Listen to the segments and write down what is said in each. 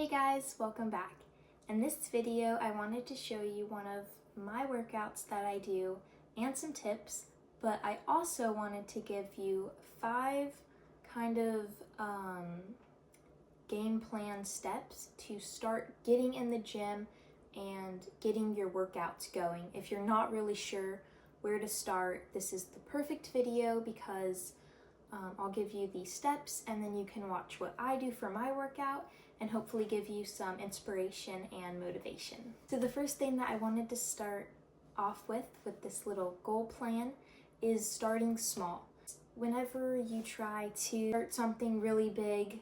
Hey guys, welcome back. In this video, I wanted to show you one of my workouts that I do and some tips, but I also wanted to give you 5 kind of game plan steps to start getting in the gym and getting your workouts going. If you're not really sure where to start, this is the perfect video because I'll give you these steps and then you can watch what I do for my workout and hopefully give you some inspiration and motivation. So the first thing that I wanted to start off with this little goal plan is starting small. Whenever you try to start something really big,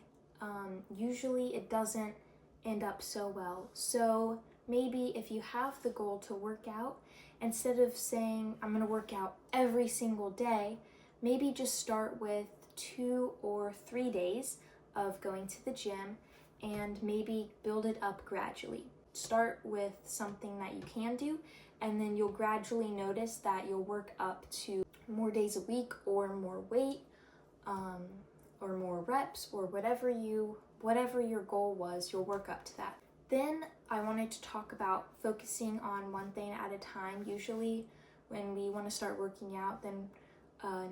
usually it doesn't end up so well. So maybe if you have the goal to work out, instead of saying I'm gonna work out every single day, maybe just start with 2 or 3 days of going to the gym and maybe build it up gradually. Start with something that you can do, and then you'll gradually notice that you'll work up to more days a week or more weight or more reps or whatever your goal was, you'll work up to that. Then I wanted to talk about focusing on one thing at a time. Usually when we want to start working out, then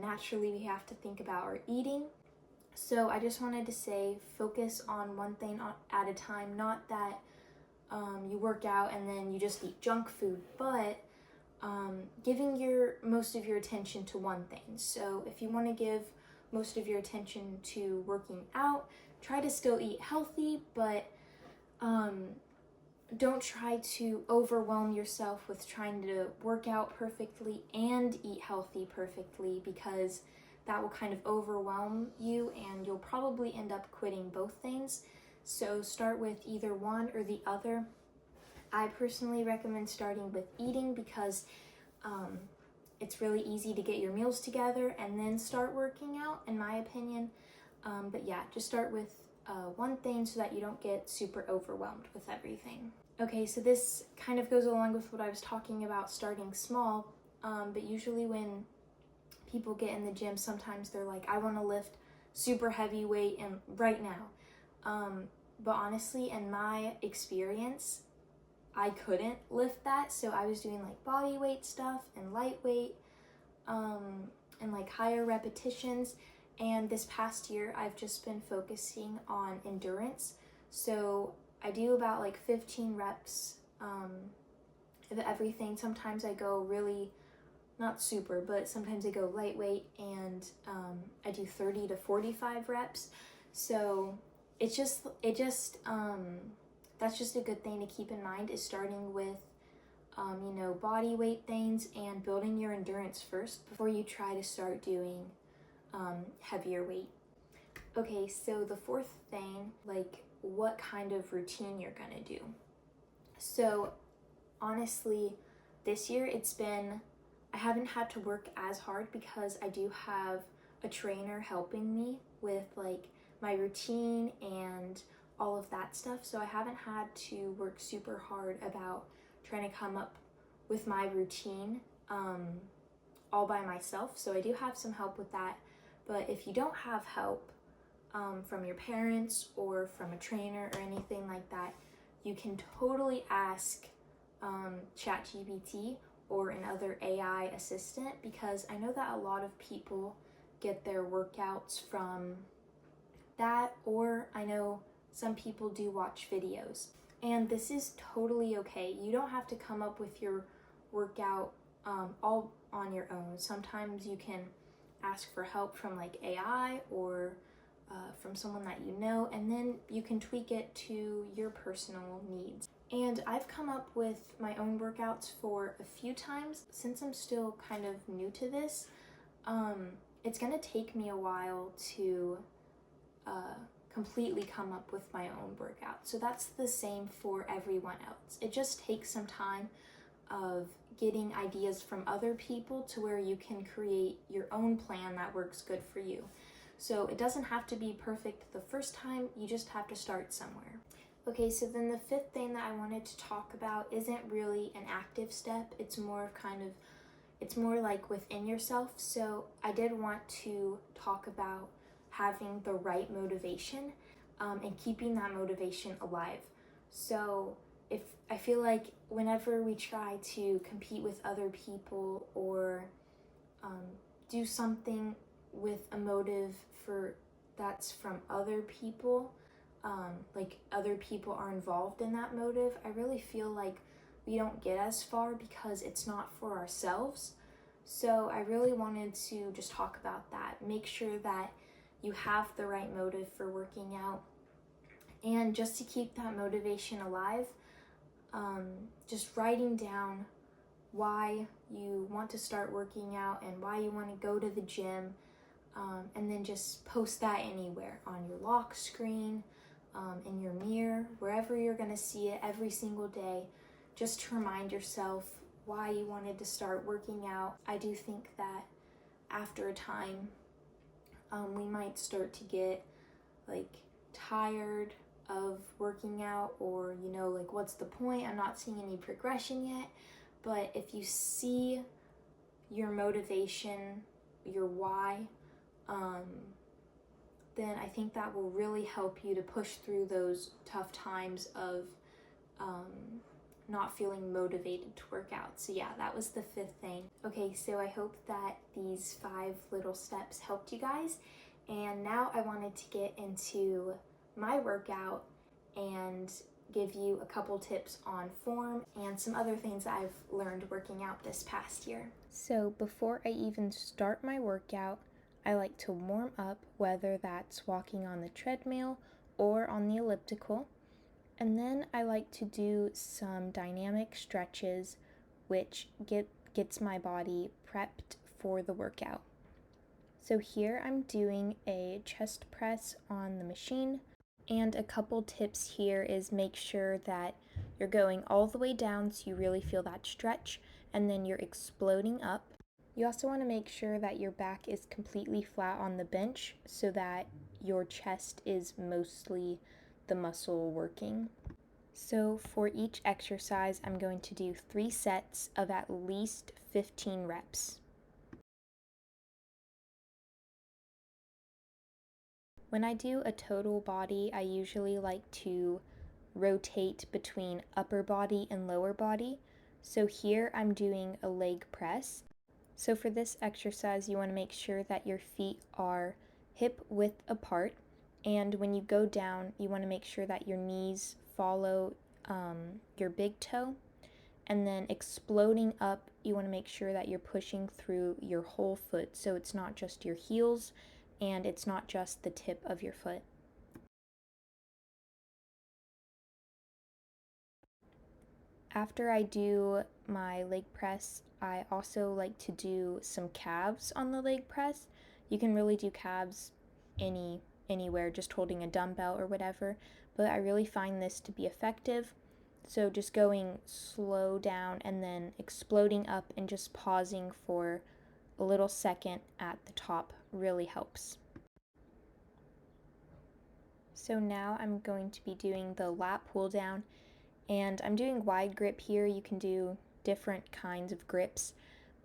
naturally we have to think about our eating. So I just wanted to say focus on one thing at a time, not that you work out and then you just eat junk food, but giving most of your attention to one thing. So if you want to give most of your attention to working out, try to still eat healthy, but don't try to overwhelm yourself with trying to work out perfectly and eat healthy perfectly, because that will kind of overwhelm you and you'll probably end up quitting both things. So start with either one or the other. I personally recommend starting with eating because it's really easy to get your meals together and then start working out, in my opinion. But yeah, just start with one thing so that you don't get super overwhelmed with everything. Okay, so this kind of goes along with what I was talking about, starting small, but usually when people get in the gym, sometimes they're like, I want to lift super heavy weight and right now. But honestly, in my experience, I couldn't lift that, so I was doing like body weight stuff and lightweight and like higher repetitions. And this past year, I've just been focusing on endurance. So I do about like 15 reps of everything. Sometimes I go really, not super, but sometimes I go lightweight and I do 30 to 45 reps. So that's just a good thing to keep in mind, is starting with body weight things and building your endurance first before you try to start doing heavier weight. Okay, so the fourth thing, like what kind of routine you're gonna do. So honestly, this year I haven't had to work as hard because I do have a trainer helping me with like my routine and all of that stuff. So I haven't had to work super hard about trying to come up with my routine all by myself. So I do have some help with that. But if you don't have help from your parents or from a trainer or anything like that, you can totally ask ChatGPT or another AI assistant, because I know that a lot of people get their workouts from that, or I know some people do watch videos. And this is totally okay. You don't have to come up with your workout all on your own. Sometimes you can ask for help from like AI or from someone that you know, and then you can tweak it to your personal needs. And I've come up with my own workouts for a few times. Since I'm still kind of new to this, it's gonna take me a while to completely come up with my own workout. So that's the same for everyone else. It just takes some time of getting ideas from other people to where you can create your own plan that works good for you. So it doesn't have to be perfect the first time, you just have to start somewhere. Okay, so then the fifth thing that I wanted to talk about isn't really an active step. It's more like within yourself. So I did want to talk about having the right motivation. and keeping that motivation alive. So if I feel like whenever we try to compete with other people or do something with a motive for that's from other people, like other people are involved in that motive, I really feel like we don't get as far because it's not for ourselves. So I really wanted to just talk about that. Make sure that you have the right motive for working out. And just to keep that motivation alive, just writing down why you want to start working out and why you want to go to the gym, and then just post that anywhere on your lock screen, in your mirror, wherever you're going to see it every single day, just to remind yourself why you wanted to start working out. I do think that after a time, we might start to get like tired of working out, or like, what's the point? I'm not seeing any progression yet. But if you see your motivation, your why, then I think that will really help you to push through those tough times of not feeling motivated to work out. So yeah, that was the fifth thing. Okay, so I hope that these 5 little steps helped you guys. And now I wanted to get into my workout and give you a couple tips on form and some other things that I've learned working out this past year. So before I even start my workout, I like to warm up, whether that's walking on the treadmill or on the elliptical. And then I like to do some dynamic stretches, which gets my body prepped for the workout. So here I'm doing a chest press on the machine. And a couple tips here is make sure that you're going all the way down so you really feel that stretch, and then you're exploding up. You also want to make sure that your back is completely flat on the bench so that your chest is mostly the muscle working. So for each exercise, I'm going to do 3 sets of at least 15 reps. When I do a total body, I usually like to rotate between upper body and lower body. So here I'm doing a leg press. So for this exercise, you want to make sure that your feet are hip width apart. And when you go down, you want to make sure that your knees follow your big toe. And then exploding up, you want to make sure that you're pushing through your whole foot. So it's not just your heels and it's not just the tip of your foot. After I do my leg press, I also like to do some calves on the leg press. You can really do calves anywhere, just holding a dumbbell or whatever, but I really find this to be effective. So just going slow down and then exploding up and just pausing for a little second at the top really helps. So now I'm going to be doing the lat pull down. And I'm doing wide grip here. You can do different kinds of grips,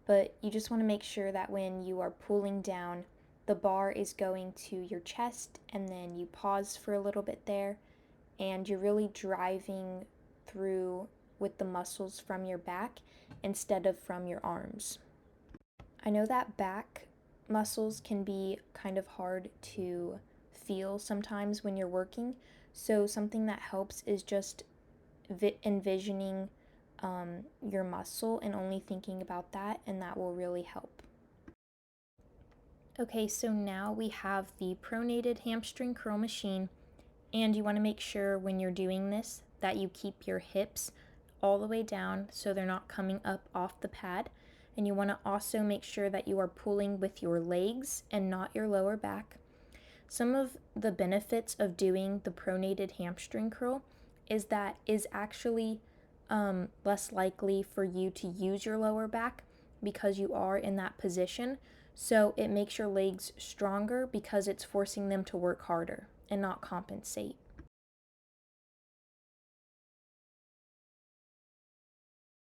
but you just want to make sure that when you are pulling down, the bar is going to your chest, and then you pause for a little bit there, and you're really driving through with the muscles from your back instead of from your arms. I know that back muscles can be kind of hard to feel sometimes when you're working, so something that helps is just envisioning your muscle and only thinking about that, and that will really help. Okay, so now we have the pronated hamstring curl machine, and you want to make sure when you're doing this that you keep your hips all the way down so they're not coming up off the pad, and you want to also make sure that you are pulling with your legs and not your lower back. Some of the benefits of doing the pronated hamstring curl is actually less likely for you to use your lower back because you are in that position. So it makes your legs stronger because it's forcing them to work harder and not compensate.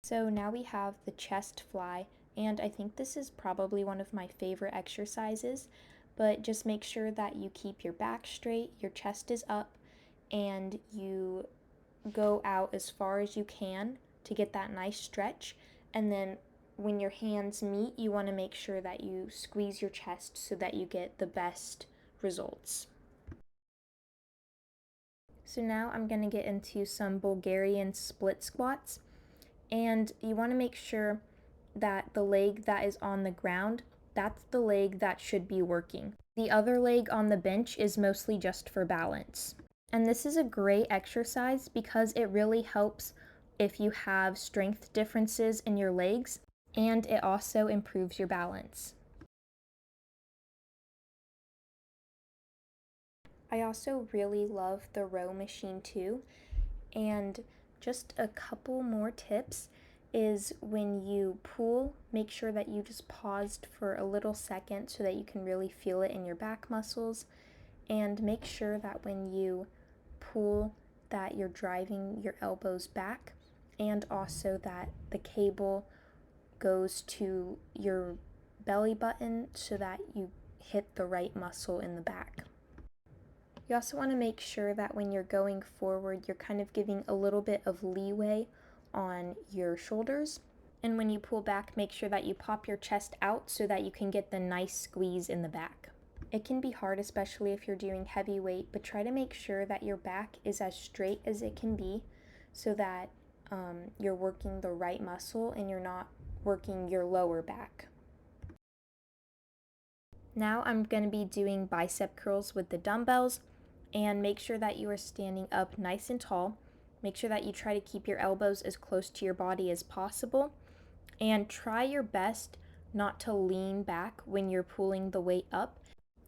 So now we have the chest fly, and I think this is probably one of my favorite exercises, but just make sure that you keep your back straight, your chest is up, and you go out as far as you can to get that nice stretch. And then when your hands meet, you want to make sure that you squeeze your chest so that you get the best results. So now I'm going to get into some Bulgarian split squats, and you want to make sure that the leg that is on the ground, that's the leg that should be working. The other leg on the bench is mostly just for balance. And this is a great exercise because it really helps if you have strength differences in your legs, and it also improves your balance. I also really love the row machine too, and just a couple more tips is when you pull, make sure that you just paused for a little second so that you can really feel it in your back muscles, and make sure that when you pull that you're driving your elbows back, and also that the cable goes to your belly button so that you hit the right muscle in the back. You also want to make sure that when you're going forward, you're kind of giving a little bit of leeway on your shoulders. And when you pull back, make sure that you pop your chest out so that you can get the nice squeeze in the back. It can be hard, especially if you're doing heavy weight, but try to make sure that your back is as straight as it can be so that you're working the right muscle and you're not working your lower back. Now I'm going to be doing bicep curls with the dumbbells, and make sure that you are standing up nice and tall. Make sure that you try to keep your elbows as close to your body as possible, and try your best not to lean back when you're pulling the weight up.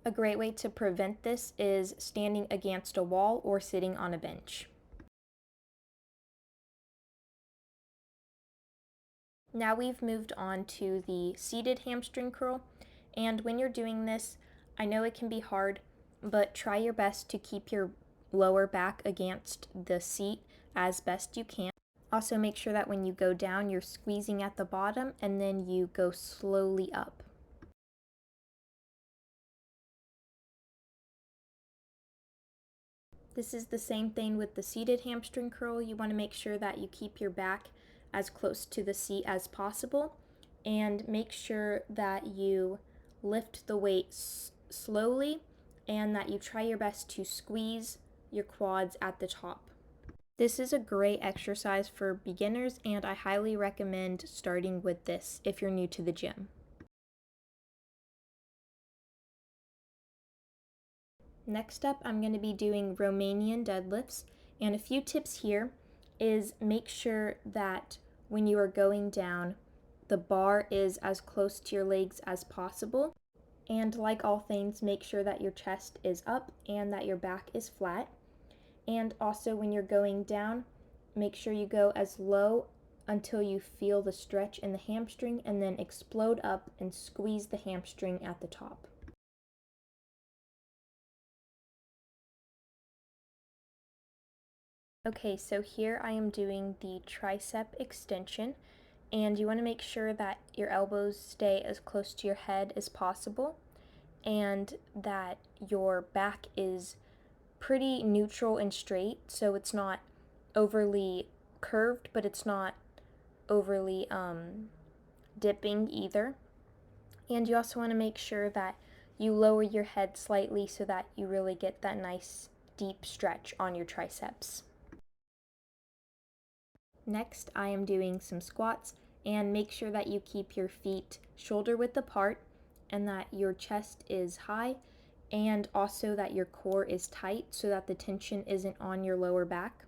A great way to prevent this is standing against a wall or sitting on a bench. Now we've moved on to the seated hamstring curl, and when you're doing this, I know it can be hard, but try your best to keep your lower back against the seat as best you can. Also make sure that when you go down, you're squeezing at the bottom and then you go slowly up. This is the same thing with the seated hamstring curl. You want to make sure that you keep your back as close to the seat as possible, and make sure that you lift the weight slowly and that you try your best to squeeze your quads at the top. This is a great exercise for beginners, and I highly recommend starting with this if you're new to the gym. Next up, I'm going to be doing Romanian deadlifts, and a few tips here is make sure that when you are going down, the bar is as close to your legs as possible. And like all things, make sure that your chest is up and that your back is flat. And also when you're going down, make sure you go as low until you feel the stretch in the hamstring, and then explode up and squeeze the hamstring at the top. Okay, so here I am doing the tricep extension, and you want to make sure that your elbows stay as close to your head as possible and that your back is pretty neutral and straight, so it's not overly curved, but it's not overly dipping either. And you also want to make sure that you lower your head slightly so that you really get that nice deep stretch on your triceps. Next, I am doing some squats, and make sure that you keep your feet shoulder width apart and that your chest is high, and also that your core is tight so that the tension isn't on your lower back.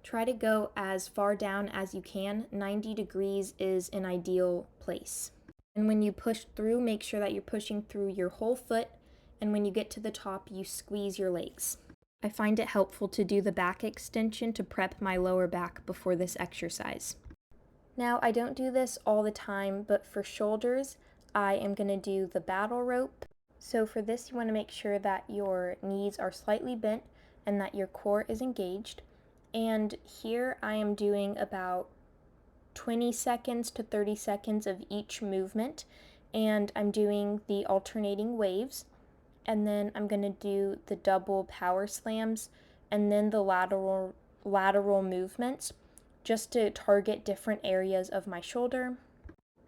Try to go as far down as you can. 90 degrees is an ideal place. And when you push through, make sure that you're pushing through your whole foot, and when you get to the top, you squeeze your legs. I find it helpful to do the back extension to prep my lower back before this exercise. Now, I don't do this all the time, but for shoulders, I am going to do the battle rope. So for this, you want to make sure that your knees are slightly bent and that your core is engaged. And here I am doing about 20 seconds to 30 seconds of each movement, and I'm doing the alternating waves. and then I'm going to do the double power slams and then the lateral movements just to target different areas of my shoulder.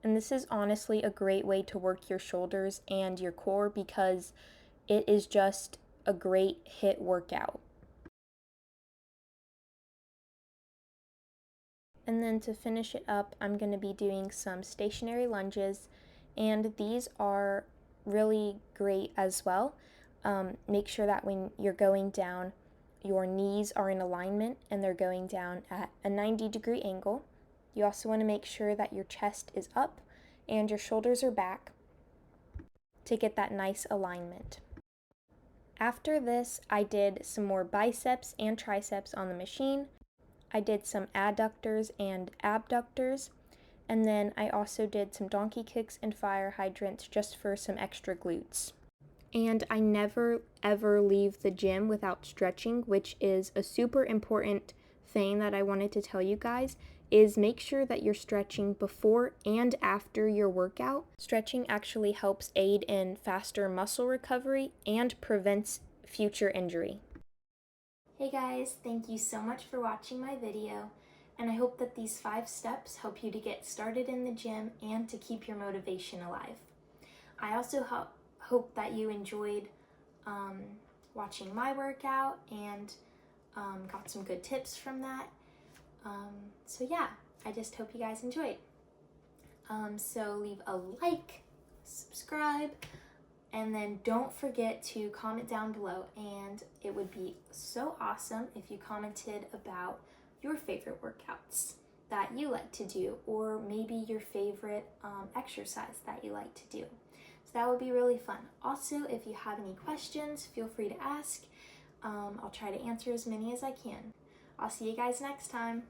And this is honestly a great way to work your shoulders and your core because it is just a great HIIT workout. And then to finish it up, I'm going to be doing some stationary lunges, and these are really great as well. Make sure that when you're going down, your knees are in alignment and they're going down at a 90-degree angle. You also want to make sure that your chest is up and your shoulders are back to get that nice alignment. After this, I did some more biceps and triceps on the machine. I did some adductors and abductors, and then I also did some donkey kicks and fire hydrants just for some extra glutes. And I never ever leave the gym without stretching, which is a super important thing that I wanted to tell you guys, is make sure that you're stretching before and after your workout. Stretching actually helps aid in faster muscle recovery and prevents future injury. Hey guys, thank you so much for watching my video, and I hope that these 5 steps help you to get started in the gym and to keep your motivation alive. I also hope that you enjoyed watching my workout and got some good tips from that. So yeah, I just hope you guys enjoyed. So leave a like, subscribe, and then don't forget to comment down below, and it would be so awesome if you commented about your favorite workouts that you like to do, or maybe your favorite exercise that you like to do. So that would be really fun. Also, if you have any questions, feel free to ask. I'll try to answer as many as I can. I'll see you guys next time.